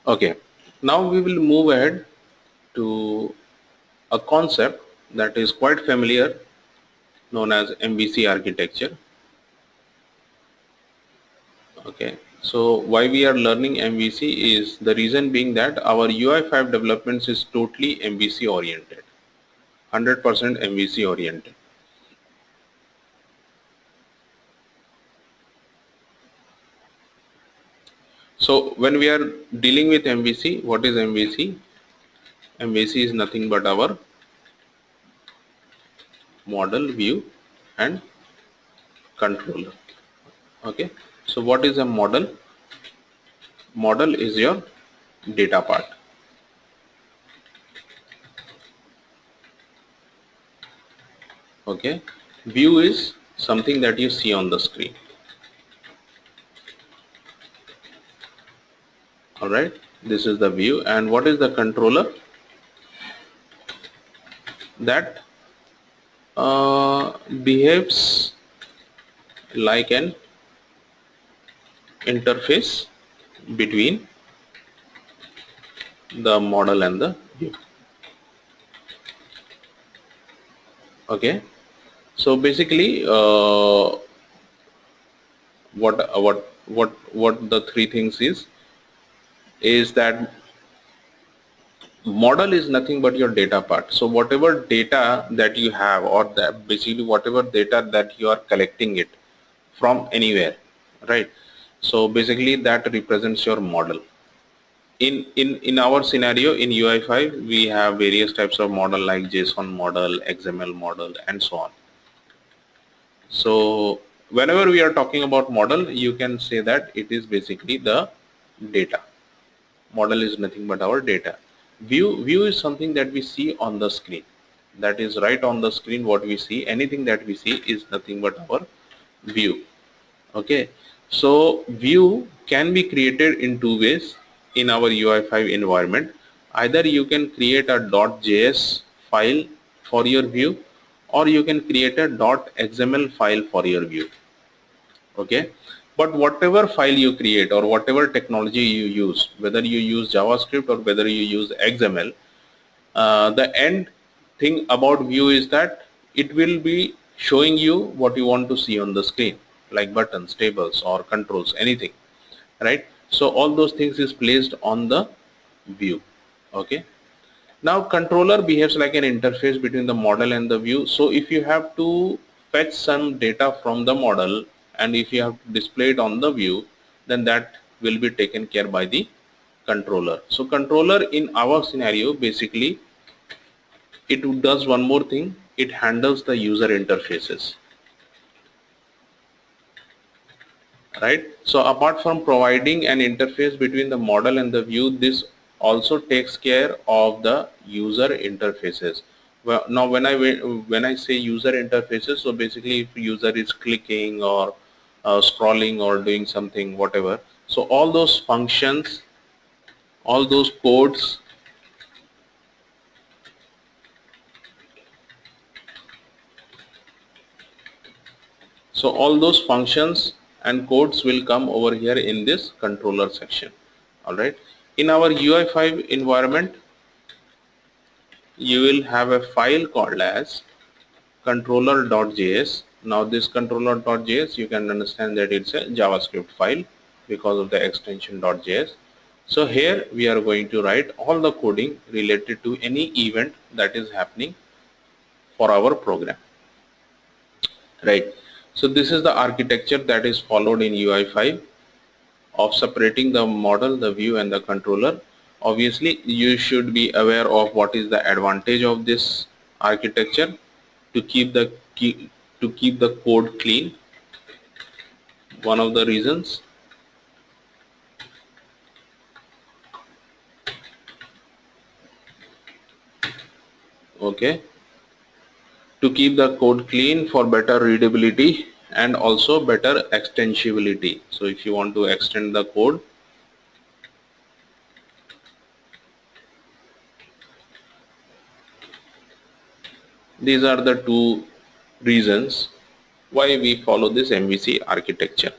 Okay, now we will move ahead to a concept that is quite familiar, known as MVC architecture. Okay, so why we are learning MVC is the reason being that our UI5 developments is totally MVC oriented, 100% MVC oriented. So when we are dealing with MVC, what is MVC? MVC is nothing but our model, view and controller. Okay, so what is a model? Model is your data part. Okay, view is something that you see on the screen. All right, this is the view. And what is the controller? That behaves like an interface between the model and the view. Okay, so basically what the three things is that model is nothing but your data part. So whatever data that you have, or that basically whatever data that you are collecting it from anywhere, right? So basically that represents your model. In our scenario in UI5 we have various types of model like JSON model, XML model and so on. So whenever we are talking about model, you can say that it is basically the data. Model is nothing but our data. View is something that we see on the screen. That is right on the screen. What we see, anything that we see is nothing but our view. Okay, so view can be created in two ways in our UI5 environment. Either you can create a .js file for your view, or you can create a .xml file for your view. Okay, but whatever file you create or whatever technology you use, whether you use JavaScript or whether you use XML, the end thing about view is that it will be showing you what you want to see on the screen, like buttons, tables or controls, anything, right? So all those things is placed on the view. Okay, now controller behaves like an interface between the model and the view. So if you have to fetch some data from the model and if you have to display it on the view, then that will be taken care by the controller. So controller in our scenario, basically it does one more thing. It handles the user interfaces, right? So apart from providing an interface between the model and the view, this also takes care of the user interfaces. Well, now when I say user interfaces, so basically if user is clicking or scrolling or doing something, whatever, so all those functions, all those codes, so all those functions and codes will come over here in this controller section. All right, in our UI5 environment you will have a file called as controller.js. Now this controller.js, you can understand that it's a JavaScript file because of the extension .js. So here we are going to write all the coding related to any event that is happening for our program, right? So this is the architecture that is followed in UI5 of separating the model, the view and the controller. Obviously you should be aware of what is the advantage of this architecture: to keep the to keep the code clean, one of the reasons. Okay, to keep the code clean for better readability and also better extensibility. So if you want to extend the code, these are the two reasons why we follow this MVC architecture.